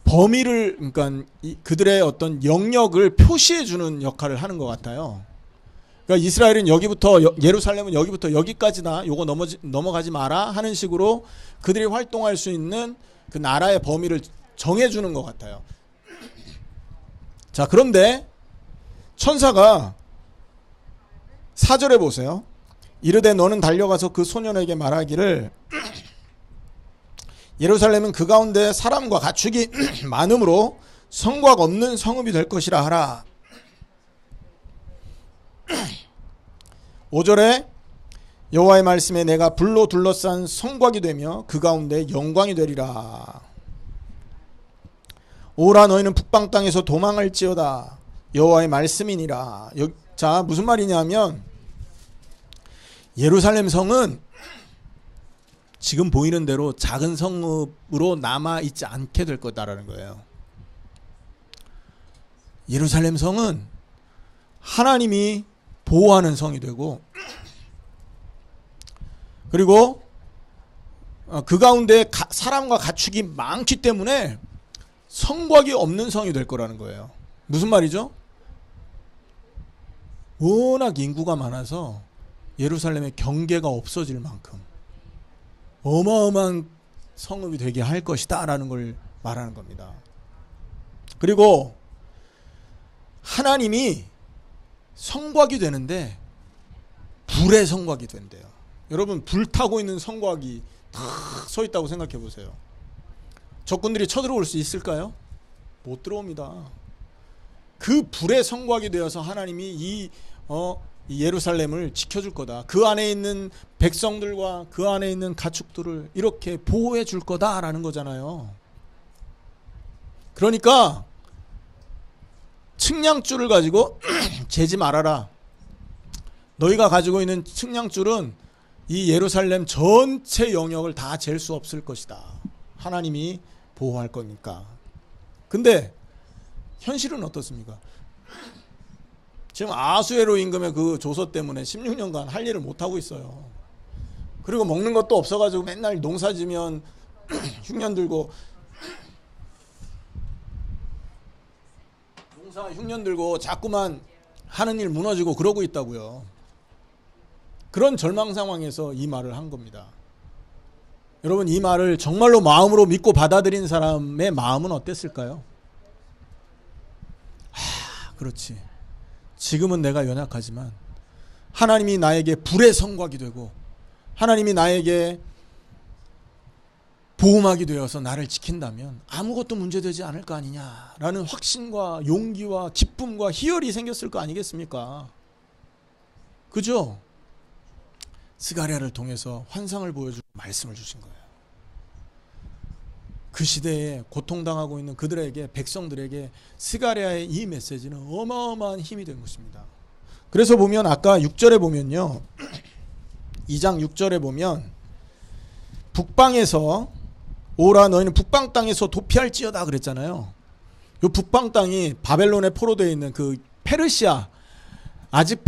A: 범위를, 그러니까 그들의 어떤 영역을 표시해 주는 역할을 하는 것 같아요. 그러니까 이스라엘은 여기부터, 예루살렘은 여기부터 여기까지다, 요거 넘어가지 마라 하는 식으로 그들이 활동할 수 있는 그 나라의 범위를 정해주는 것 같아요. 자, 그런데 천사가 4절에 보세요. 이르되 너는 달려가서 그 소년에게 말하기를 예루살렘은 그 가운데 사람과 가축이 많음으로 성곽 없는 성읍이 될 것이라 하라. 5절에 여호와의 말씀에 내가 불로 둘러싼 성곽이 되며 그 가운데 영광이 되리라. 오라 너희는 북방 땅에서 도망할지어다. 여호와의 말씀이니라. 자, 무슨 말이냐면 예루살렘 성은 지금 보이는 대로 작은 성읍으로 남아있지 않게 될 거다라는 거예요. 예루살렘 성은 하나님이 보호하는 성이 되고, 그리고 그 가운데 사람과 가축이 많기 때문에 성곽이 없는 성이 될 거라는 거예요. 무슨 말이죠? 워낙 인구가 많아서 예루살렘의 경계가 없어질 만큼 어마어마한 성읍이 되게 할 것이다 라는 걸 말하는 겁니다. 그리고 하나님이 성곽이 되는데 불의 성곽이 된대요. 여러분, 불 타고 있는 성곽이 탁 서 있다고 생각해 보세요. 적군들이 쳐들어올 수 있을까요? 못 들어옵니다. 그 불의 성곽이 되어서 하나님이 이 예루살렘을 지켜줄 거다. 그 안에 있는 백성들과 그 안에 있는 가축들을 이렇게 보호해 줄 거다라는 거잖아요. 그러니까 측량줄을 가지고 재지 말아라. 너희가 가지고 있는 측량줄은 이 예루살렘 전체 영역을 다 잴 수 없을 것이다. 하나님이 보호할 거니까. 근데 현실은 어떻습니까? 지금 아수에로 임금의 그 조서 때문에 16년간 할 일을 못하고 있어요. 그리고 먹는 것도 없어가지고 맨날 농사 지면 흉년 들고 흉년 들고 자꾸만 하는 일 무너지고 그러고 있다고요. 그런 절망 상황에서 이 말을 한 겁니다. 여러분, 이 말을 정말로 마음으로 믿고 받아들인 사람의 마음은 어땠을까요? 그렇지. 지금은 내가 연약하지만 하나님이 나에게 불의 성곽이 되고 하나님이 나에게 보호막이 되어서 나를 지킨다면 아무것도 문제되지 않을 거 아니냐라는 확신과 용기와 기쁨과 희열이 생겼을 거 아니겠습니까? 그죠? 스가랴를 통해서 환상을 보여주고 말씀을 주신 거예요. 그 시대에 고통당하고 있는 그들에게, 백성들에게 스가랴의 이 메시지는 어마어마한 힘이 된 것입니다. 그래서 보면 아까 6절에 보면요, 2장 6절에 보면 북방에서 오라 너희는 북방 땅에서 도피할지어다 그랬잖아요. 이 북방 땅이 바벨론에 포로되어 있는 그 페르시아, 아직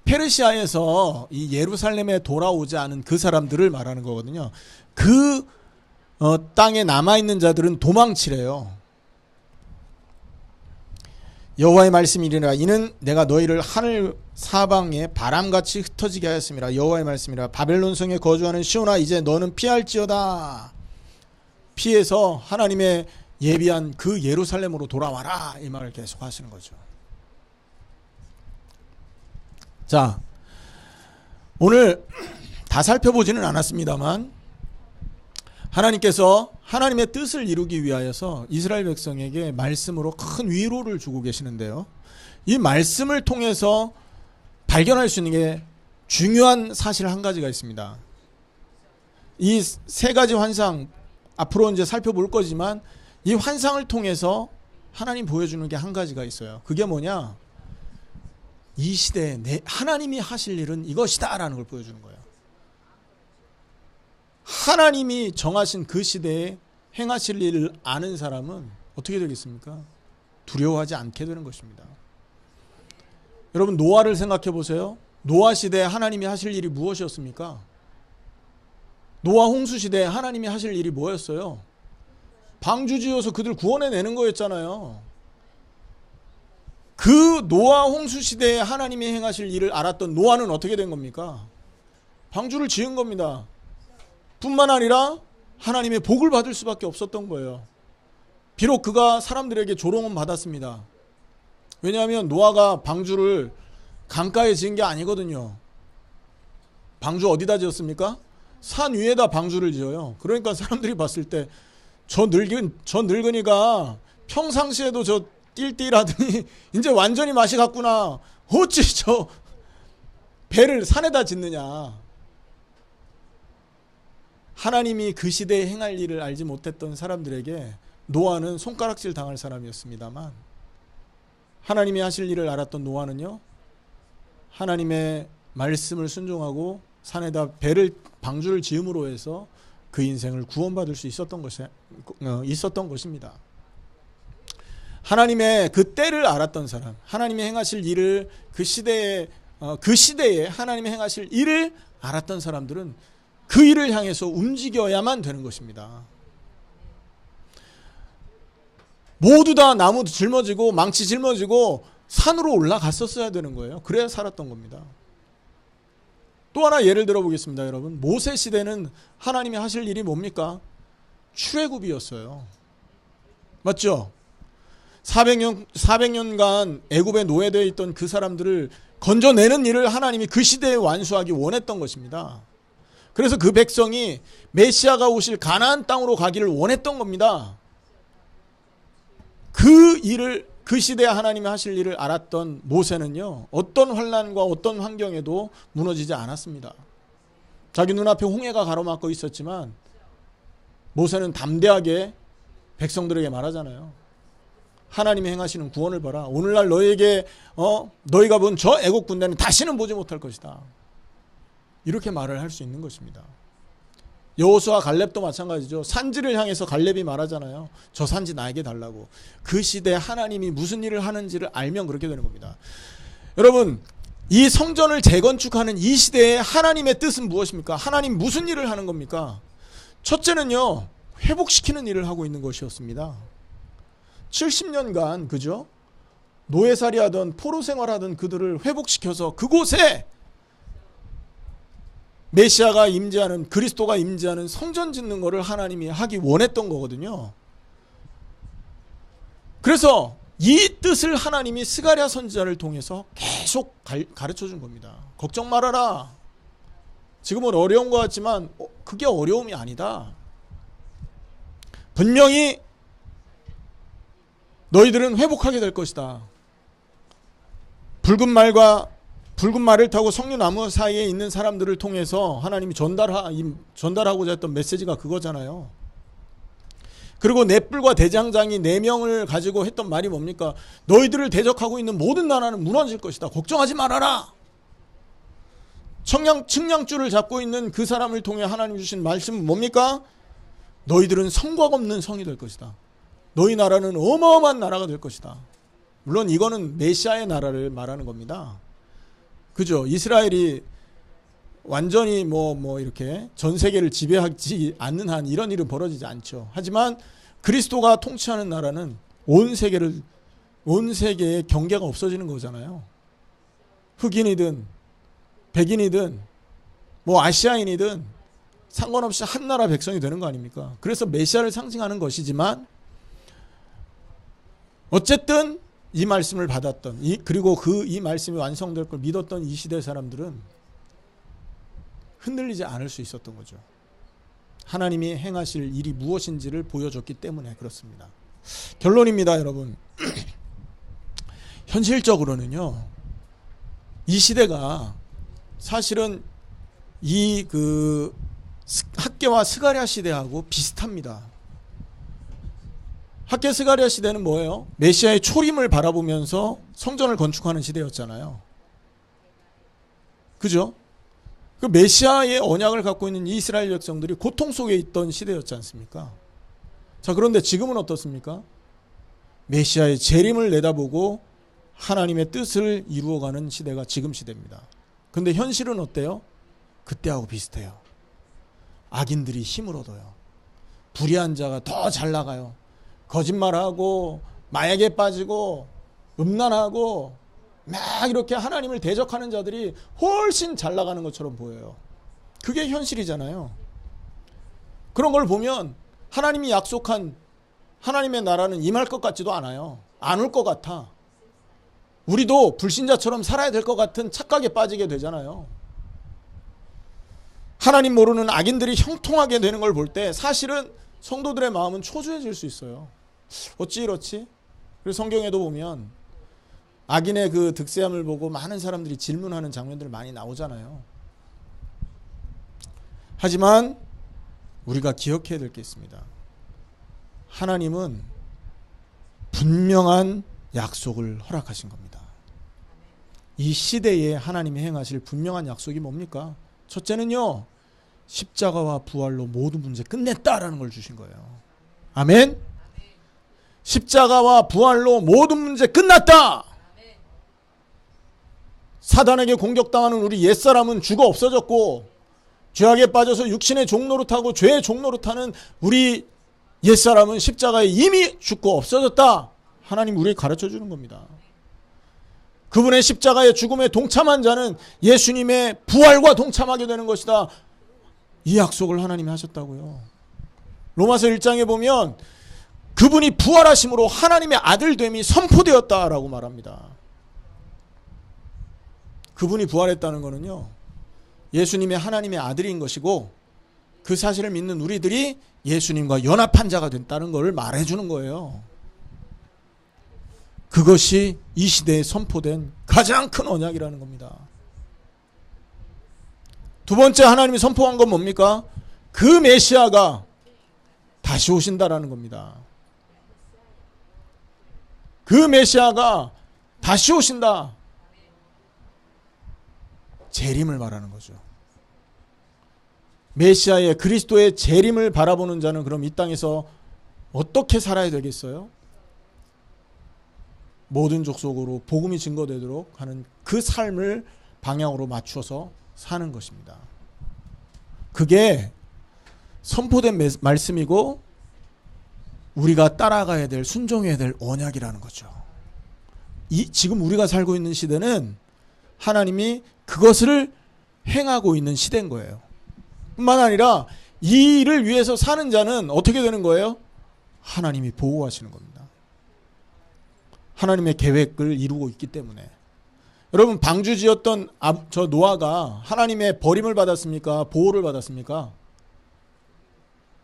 A: 페르시아에서 이 예루살렘에 돌아오지 않은 그 사람들을 말하는 거거든요. 그 땅에 남아있는 자들은 도망치래요. 여호와의 말씀이니라. 이는 내가 너희를 하늘 사방에 바람같이 흩어지게 하였습니다. 여호와의 말씀이라. 바벨론 성에 거주하는 시온아, 이제 너는 피할지어다. 피해서 하나님의 예비한 그 예루살렘으로 돌아와라. 이 말을 계속 하시는 거죠. 자, 오늘 다 살펴보지는 않았습니다만 하나님께서 하나님의 뜻을 이루기 위하여서 이스라엘 백성에게 말씀으로 큰 위로를 주고 계시는데요. 이 말씀을 통해서 발견할 수 있는 게 중요한 사실 한 가지가 있습니다. 이 세 가지 환상 앞으로 이제 살펴볼 거지만 이 환상을 통해서 하나님 보여주는 게 한 가지가 있어요. 그게 뭐냐? 이 시대에 하나님이 하실 일은 이것이다 라는 걸 보여주는 거예요. 하나님이 정하신 그 시대에 행하실 일을 아는 사람은 어떻게 되겠습니까? 두려워하지 않게 되는 것입니다. 여러분, 노아를 생각해 보세요. 노아 시대에 하나님이 하실 일이 무엇이었습니까? 노아 홍수 시대에 하나님이 하실 일이 뭐였어요? 방주 지어서 그들 구원해내는 거였잖아요. 그 노아 홍수 시대에 하나님이 행하실 일을 알았던 노아는 어떻게 된 겁니까? 방주를 지은 겁니다. 뿐만 아니라 하나님의 복을 받을 수밖에 없었던 거예요. 비록 그가 사람들에게 조롱은 받았습니다. 왜냐하면 노아가 방주를 강가에 지은 게 아니거든요. 방주 어디다 지었습니까? 산 위에다 방주를 지어요. 그러니까 사람들이 봤을 때 저 늙은이가 평상시에도 저 띨띨하더니 이제 완전히 맛이 갔구나. 어찌 저 배를 산에다 짓느냐. 하나님이 그 시대에 행할 일을 알지 못했던 사람들에게 노아는 손가락질 당할 사람이었습니다만, 하나님이 하실 일을 알았던 노아는요, 하나님의 말씀을 순종하고 산에다 방주를 지음으로 해서 그 인생을 구원받을 수 있었던 것입니다. 하나님의 그 때를 알았던 사람, 하나님이 행하실 일을 그 시대에 하나님이 행하실 일을 알았던 사람들은 그 일을 향해서 움직여야만 되는 것입니다. 모두 다 나무 짊어지고 망치 짊어지고 산으로 올라갔었어야 되는 거예요. 그래야 살았던 겁니다. 또 하나 예를 들어보겠습니다, 여러분. 모세 시대는 하나님이 하실 일이 뭡니까? 출애굽이었어요. 맞죠? 400년간 애굽에 노예되어 있던 그 사람들을 건져내는 일을 하나님이 그 시대에 완수하기 원했던 것입니다. 그래서 그 백성이 메시아가 오실 가나안 땅으로 가기를 원했던 겁니다. 그 시대에 하나님이 하실 일을 알았던 모세는요, 어떤 환난과 어떤 환경에도 무너지지 않았습니다. 자기 눈앞에 홍해가 가로막고 있었지만 모세는 담대하게 백성들에게 말하잖아요. 하나님이 행하시는 구원을 봐라. 오늘날 너희에게 너희가 본 저 애국 군대는 다시는 보지 못할 것이다. 이렇게 말을 할 수 있는 것입니다. 여호수아 갈렙도 마찬가지죠. 산지를 향해서 갈렙이 말하잖아요. 저 산지 나에게 달라고. 그 시대에 하나님이 무슨 일을 하는지를 알면 그렇게 되는 겁니다. 여러분, 이 성전을 재건축하는 이 시대에 하나님의 뜻은 무엇입니까? 하나님 무슨 일을 하는 겁니까? 첫째는요, 회복시키는 일을 하고 있는 것이었습니다. 70년간 그죠? 노예살이하던 포로 생활하던 그들을 회복시켜서 그곳에 메시아가 임재하는, 그리스도가 임재하는 성전 짓는 것을 하나님이 하기 원했던 거거든요. 그래서 이 뜻을 하나님이 스가랴 선지자를 통해서 계속 가르쳐 준 겁니다. 걱정 말아라. 지금은 어려운 것 같지만 그게 어려움이 아니다. 분명히 너희들은 회복하게 될 것이다. 붉은 말을 타고 석류나무 사이에 있는 사람들을 통해서 하나님이 전달하고자 했던 메시지가 그거잖아요. 그리고 넷불과 대장장이 4명을 가지고 했던 말이 뭡니까? 너희들을 대적하고 있는 모든 나라는 무너질 것이다. 걱정하지 말아라. 측량줄을 잡고 있는 그 사람을 통해 하나님 주신 말씀은 뭡니까? 너희들은 성곽 없는 성이 될 것이다. 너희 나라는 어마어마한 나라가 될 것이다. 물론 이거는 메시아의 나라를 말하는 겁니다. 그죠? 이스라엘이 완전히 이렇게 전 세계를 지배하지 않는 한 이런 일은 벌어지지 않죠. 하지만 그리스도가 통치하는 나라는 온 세계의 경계가 없어지는 거잖아요. 흑인이든 백인이든 아시아인이든 상관없이 한 나라 백성이 되는 거 아닙니까? 그래서 메시아를 상징하는 것이지만 어쨌든 이 말씀을 받았던 그리고 이 말씀이 완성될 걸 믿었던 이 시대 사람들은 흔들리지 않을 수 있었던 거죠. 하나님이 행하실 일이 무엇인지를 보여줬기 때문에 그렇습니다. 결론입니다, 여러분. 현실적으로는요, 이 시대가 사실은 학개와 스가랴 시대하고 비슷합니다. 학개 스가랴 시대는 뭐예요? 메시아의 초림을 바라보면서 성전을 건축하는 시대였잖아요. 그죠? 그 메시아의 언약을 갖고 있는 이스라엘 백성들이 고통 속에 있던 시대였지 않습니까? 자, 그런데 지금은 어떻습니까? 메시아의 재림을 내다보고 하나님의 뜻을 이루어가는 시대가 지금 시대입니다. 근데 현실은 어때요? 그때하고 비슷해요. 악인들이 힘을 얻어요. 불의한 자가 더 잘 나가요. 거짓말하고 마약에 빠지고 음란하고 막 이렇게 하나님을 대적하는 자들이 훨씬 잘 나가는 것처럼 보여요. 그게 현실이잖아요. 그런 걸 보면 하나님이 약속한 하나님의 나라는 임할 것 같지도 않아요. 안 올 것 같아. 우리도 불신자처럼 살아야 될 것 같은 착각에 빠지게 되잖아요. 하나님 모르는 악인들이 형통하게 되는 걸 볼 때 사실은 성도들의 마음은 초조해질 수 있어요. 어찌 이렇지? 그래서 성경에도 보면 악인의 그 득세함을 보고 많은 사람들이 질문하는 장면들 많이 나오잖아요. 하지만 우리가 기억해야 될 게 있습니다. 하나님은 분명한 약속을 허락하신 겁니다. 이 시대에 하나님이 행하실 분명한 약속이 뭡니까? 첫째는요, 십자가와 부활로 모든 문제 끝냈다라는 걸 주신 거예요. 아멘? 십자가와 부활로 모든 문제 끝났다! 사단에게 공격당하는 우리 옛사람은 죽어 없어졌고, 죄악에 빠져서 육신의 종노릇하고 죄의 종노릇하는 우리 옛사람은 십자가에 이미 죽고 없어졌다. 하나님 우리에게 가르쳐 주는 겁니다. 그분의 십자가의 죽음에 동참한 자는 예수님의 부활과 동참하게 되는 것이다. 이 약속을 하나님이 하셨다고요. 로마서 1장에 보면 그분이 부활하심으로 하나님의 아들됨이 선포되었다라고 말합니다. 그분이 부활했다는 것은요, 예수님의 하나님의 아들인 것이고 그 사실을 믿는 우리들이 예수님과 연합한 자가 됐다는 것을 말해주는 거예요. 그것이 이 시대에 선포된 가장 큰 언약이라는 겁니다. 두 번째 하나님이 선포한 건 뭡니까? 그 메시아가 다시 오신다라는 겁니다. 그 메시아가 다시 오신다. 재림을 말하는 거죠. 메시아의 그리스도의 재림을 바라보는 자는 그럼 이 땅에서 어떻게 살아야 되겠어요? 모든 족속으로 복음이 증거되도록 하는 그 삶을 방향으로 맞춰서 사는 것입니다. 그게 선포된 말씀이고 우리가 따라가야 될, 순종해야 될 언약이라는 거죠. 지금 우리가 살고 있는 시대는 하나님이 그것을 행하고 있는 시대인 거예요. 뿐만 아니라 이 일을 위해서 사는 자는 어떻게 되는 거예요? 하나님이 보호하시는 겁니다. 하나님의 계획을 이루고 있기 때문에. 여러분, 방주 지었던 저 노아가 하나님의 버림을 받았습니까? 보호를 받았습니까?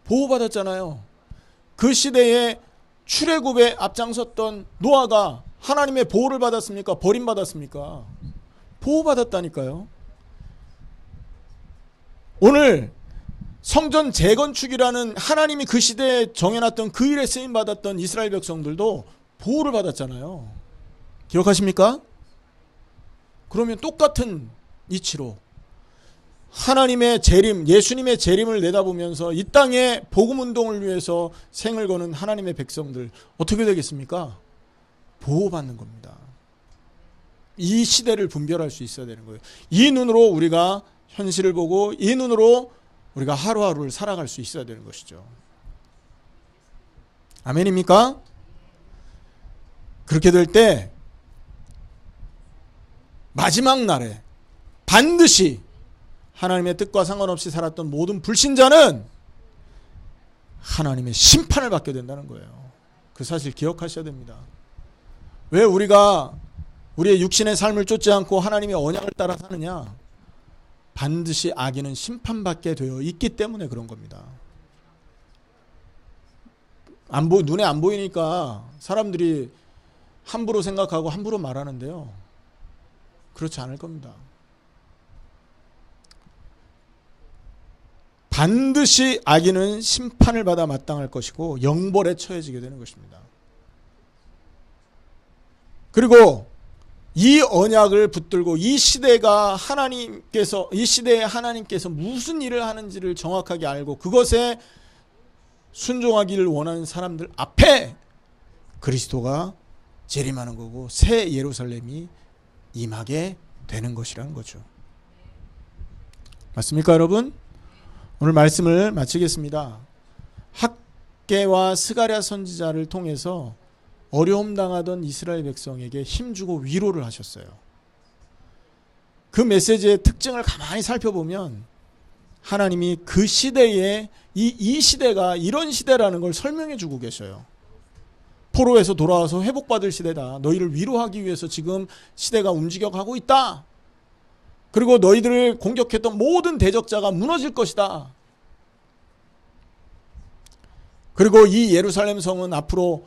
A: 보호받았잖아요. 그 시대에 출애굽에 앞장섰던 노아가 하나님의 보호를 받았습니까? 버림받았습니까? 보호받았다니까요. 오늘 성전 재건축이라는 하나님이 그 시대에 정해놨던 그 일에 쓰임받았던 이스라엘 백성들도 보호를 받았잖아요. 기억하십니까? 그러면 똑같은 이치로 하나님의 재림, 예수님의 재림을 내다보면서 이 땅에 복음운동을 위해서 생을 거는 하나님의 백성들 어떻게 되겠습니까? 보호받는 겁니다. 이 시대를 분별할 수 있어야 되는 거예요. 이 눈으로 우리가 현실을 보고 이 눈으로 우리가 하루하루를 살아갈 수 있어야 되는 것이죠. 아멘입니까? 그렇게 될 때 마지막 날에 반드시 하나님의 뜻과 상관없이 살았던 모든 불신자는 하나님의 심판을 받게 된다는 거예요. 그 사실 기억하셔야 됩니다. 왜 우리가 우리의 육신의 삶을 쫓지 않고 하나님의 언약을 따라 사느냐? 반드시 악인은 심판받게 되어 있기 때문에 그런 겁니다. 눈에 안 보이니까 사람들이 함부로 생각하고 함부로 말하는데요. 그렇지 않을 겁니다. 반드시 악인은 심판을 받아 마땅할 것이고 영벌에 처해지게 되는 것입니다. 그리고 이 언약을 붙들고 이 시대에 하나님께서 무슨 일을 하는지를 정확하게 알고 그것에 순종하기를 원하는 사람들 앞에 그리스도가 재림하는 거고 새 예루살렘이 임하게 되는 것이라는 거죠. 맞습니까, 여러분? 오늘 말씀을 마치겠습니다. 학개와 스가랴 선지자를 통해서 어려움 당하던 이스라엘 백성에게 힘주고 위로를 하셨어요. 그 메시지의 특징을 가만히 살펴보면 하나님이 그 시대에 이 시대가 이런 시대라는 걸 설명해 주고 계셔요. 포로에서 돌아와서 회복받을 시대다. 너희를 위로하기 위해서 지금 시대가 움직여가고 있다. 그리고 너희들을 공격했던 모든 대적자가 무너질 것이다. 그리고 이 예루살렘 성은 앞으로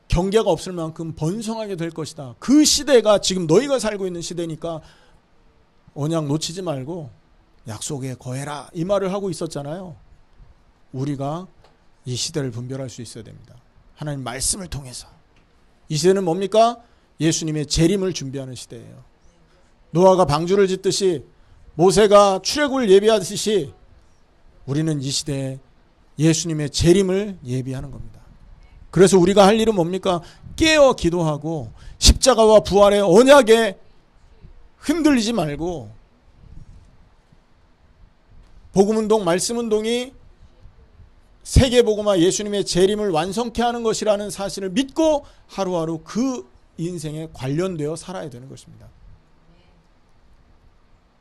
A: 경계가 없을 만큼 번성하게 될 것이다. 그 시대가 지금 너희가 살고 있는 시대니까 언약 놓치지 말고 약속에 거해라. 이 말을 하고 있었잖아요. 우리가 이 시대를 분별할 수 있어야 됩니다. 하나님 말씀을 통해서. 이 시대는 뭡니까? 예수님의 재림을 준비하는 시대예요. 노아가 방주를 짓듯이 모세가 출애굽을 예비하듯이 우리는 이 시대에 예수님의 재림을 예비하는 겁니다. 그래서 우리가 할 일은 뭡니까? 깨어 기도하고 십자가와 부활의 언약에 흔들리지 말고 복음운동, 말씀운동이 세계복음화 예수님의 재림을 완성케 하는 것이라는 사실을 믿고 하루하루 그 인생에 관련되어 살아야 되는 것입니다.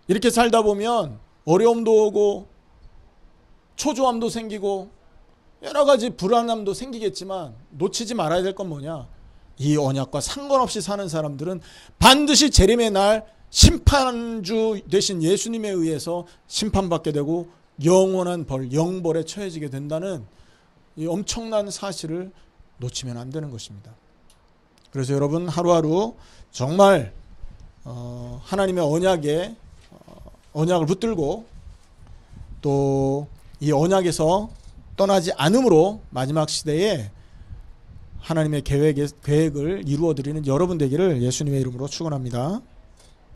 A: 이렇게 살다 보면 어려움도 오고 초조함도 생기고 여러 가지 불안함도 생기겠지만 놓치지 말아야 될 건 뭐냐? 이 언약과 상관없이 사는 사람들은 반드시 재림의 날 심판주 되신 예수님에 의해서 심판받게 되고 영원한 벌, 영벌에 처해지게 된다는 이 엄청난 사실을 놓치면 안 되는 것입니다. 그래서 여러분 하루하루 정말 하나님의 언약을 붙들고 또 이 언약에서 떠나지 않음으로 마지막 시대에 하나님의 계획을 이루어드리는 여러분 되기를 예수님의 이름으로 축원합니다.